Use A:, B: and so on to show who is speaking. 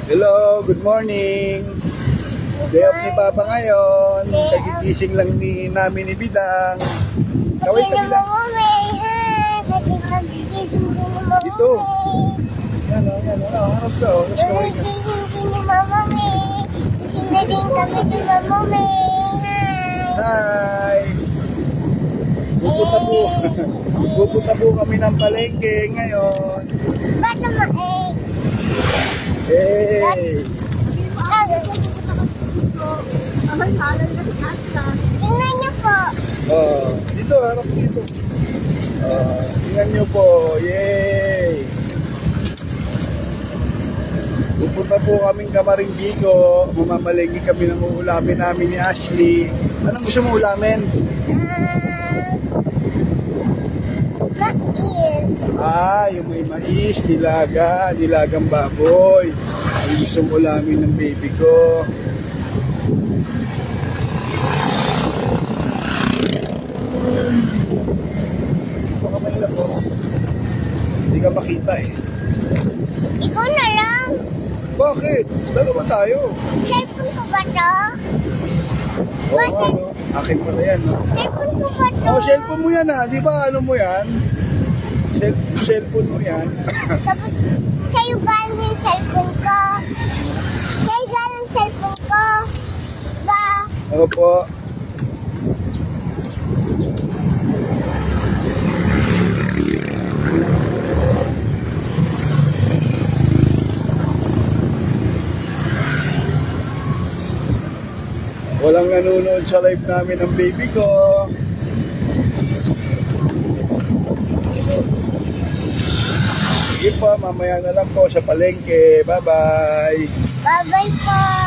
A: Hello, good morning. Day off ni Papa ngayon. Kagigising lang namin ni Bidang. Kaway ka Bidang. Dito. Yan o, harap ka o. Mas kaway ka. Hi! Pupunta po kami ng palengke ngayon.
B: Ba't naman
A: Hey!
B: tingnan niyo po.
A: Dito, harap dito. Tingnan nyo po. Yay! Pupunta po kaming Kamarindigo. Mamamalengke kami ng uulamin namin ni Ashley. Anong gusto mo ulamin?
B: Mais.
A: Yung may mais, nilagang baboy. Ang gusto mo ulamin ng baby ko. Baka mahila po. Hindi ka makita eh.
B: Ikaw na lang.
A: Bakit? Dalawa tayo.
B: Cellphone ko ba to?
A: Oo nga, no? Akin pala yan, no?
B: Cellphone ko ba to?
A: Cellphone mo yan, ha? Di ba ano mo yan? Cellphone mo yan.
B: Tapos, sa'yo galing yung cellphone ko. Sa'yo galing cellphone ko. Ba?
A: Opo. Walang nanonood sa live namin ng baby ko. Sige po, mamaya na lang po sa palengke. Bye-bye.
B: Bye-bye po.